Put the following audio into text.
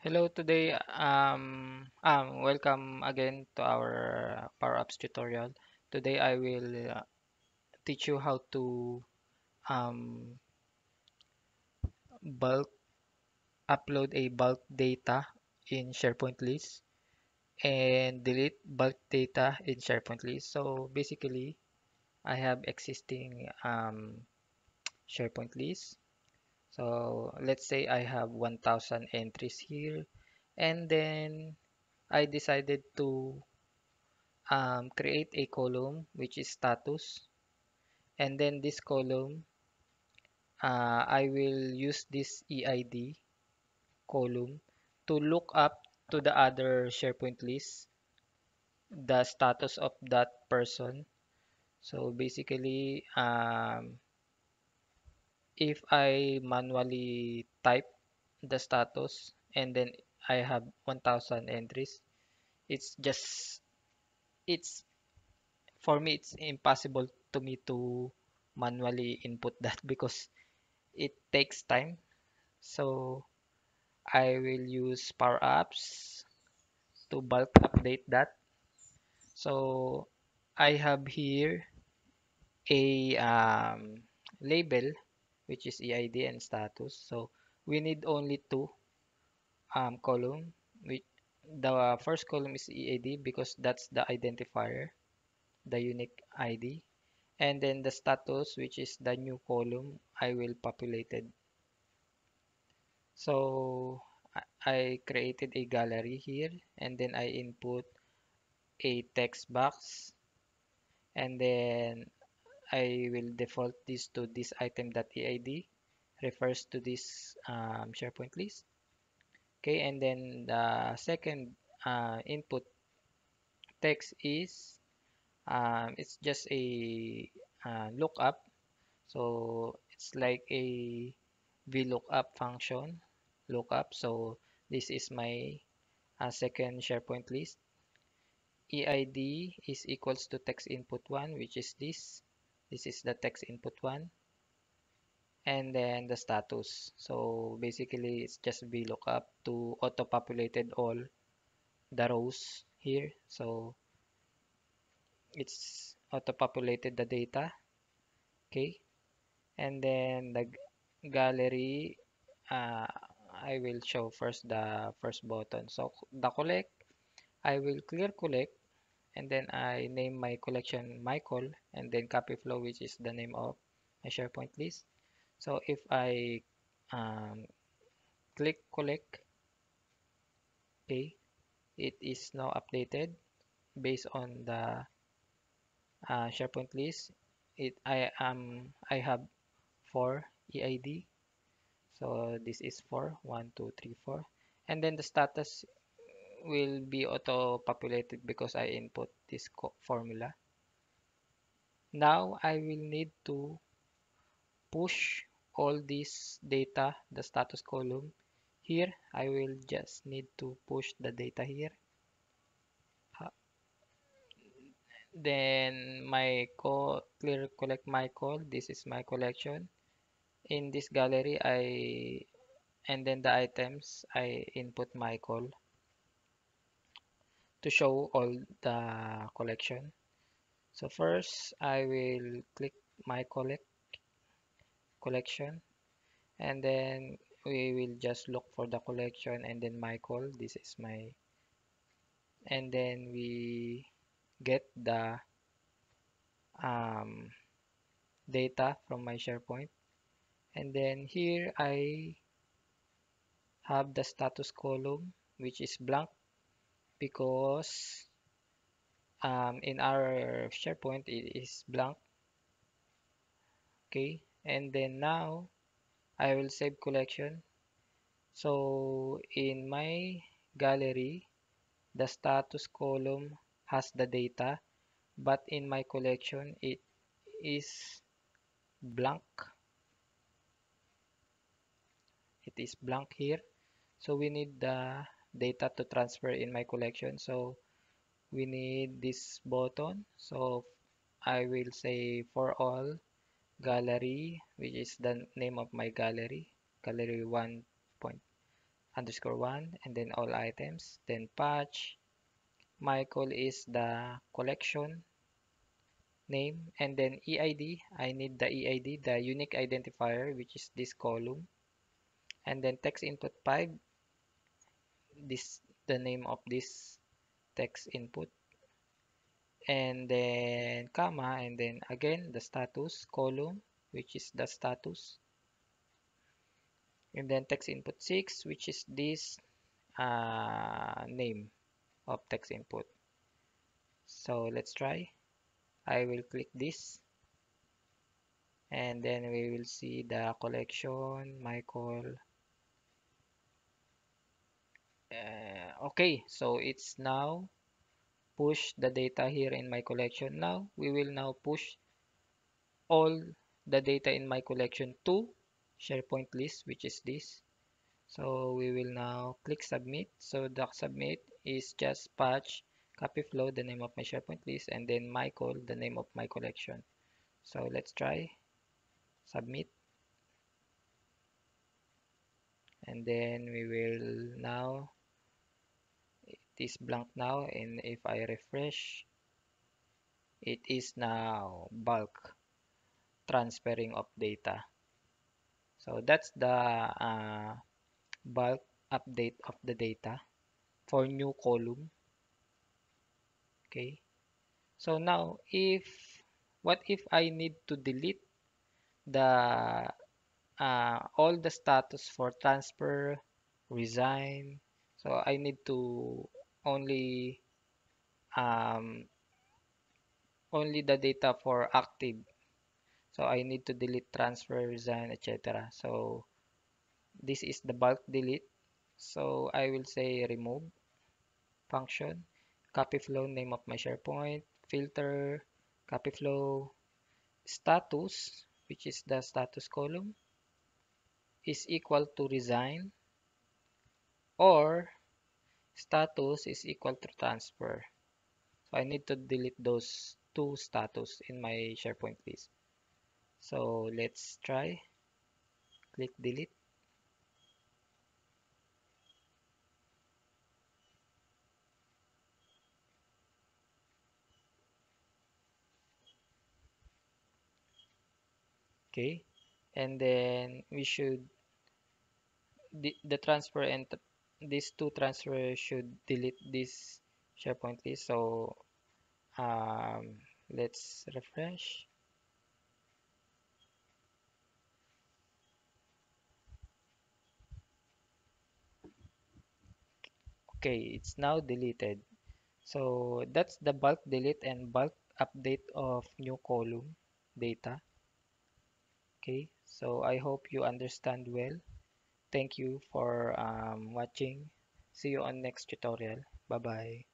Hello today. Welcome again to our Power Apps tutorial. Today I will teach you how to um, bulk upload a bulk data in SharePoint list and delete bulk data in SharePoint list. So basically, I have existing SharePoint list. So let's say I have 1,000 entries here, and then I decided to create a column which is status, and then this column I will use this EID column to look up to the other SharePoint list the status of that person. So basically, if I manually type the status and then I have 1,000 entries, it's just it's for me it's impossible to me to manually input that because it takes time. So I will use Power Apps to bulk update that. So I have here a label which is EID and status. So we need only two column. Which the first column is EID because that's the identifier, the unique ID. And then the status, which is the new column, I will populate it. So I created a gallery here and then I input a text box and then I will default this to this item.eid refers to this SharePoint list. Okay, and then the second input text is it's just a lookup. So it's like a VLOOKUP function lookup. So this is my second SharePoint list. EID is equals to text input 1, which is this. This is the text input 1. And then the status. So basically, it's just VLOOKUP to auto-populated all the rows here. So it's auto-populated the data. Okay. And then the gallery, uh, I will show first the first button. So the collect, I will clear collect and then I name my collection Michael and then copy flow, which is the name of my SharePoint list. So if I um, click collect, okay, it is now updated based on the SharePoint list. I have four EID. So this is 4, 1, 2, 3, 4. And then the status will be auto-populated because I input this formula. Now I will need to push all this data, the status column here. I will just need to push the data here. Then my clear collect my call. This is my collection. In this gallery, and then the items I input my call to show all the collection. So first, I will click my collection and then we will just look for the collection and then my call. This is my, and then we get the um, data from my SharePoint. And then here I have the status column, which is blank because in our SharePoint it is blank. Okay, and then now I will save collection. So in my gallery, the status column has the data, but in my collection, it is blank. It is blank here. So we need the data to transfer in my collection. So we need this button. So I will say for all gallery, which is the name of my gallery, gallery 1.0. underscore one, and then all items, then patch. Michael is the collection name, and then EID. I need the EID, the unique identifier, which is this column, and then text input 5, this the name of this text input, and then comma, and then again the status column, which is the status, and then text input 6, which is this name of text input. So let's try. I will click this, and then we will see the collection Michael. Okay, so it's now push the data here in my collection. Now we will now push all the data in my collection to SharePoint list, which is this. So we will now click submit. So the submit is just patch copy flow, the name of my SharePoint list, and then Michael, the name of my collection. So let's try submit, and then we will now, it is blank now, and if I refresh, it is now bulk transferring of data. So that's the bulk update of the data for new column. Okay. So now if, what if I need to delete the all the status for transfer, resign. So I need to only um, only the data for active. So I need to delete transfer, resign, etc. So this is the bulk delete. So I will say remove function, copy flow, name of my SharePoint, filter, copy flow, status, which is the status column, is equal to resign, or status is equal to transfer. So I need to delete those two status in my SharePoint list. So let's try, click delete. Okay. And then we should, the transfer and these two transfer should delete this SharePoint list. So um, let's refresh. Okay, it's now deleted. So that's the bulk delete and bulk update of new column data. Okay, so I hope you understand well. Thank you for watching. See you on next tutorial. Bye bye.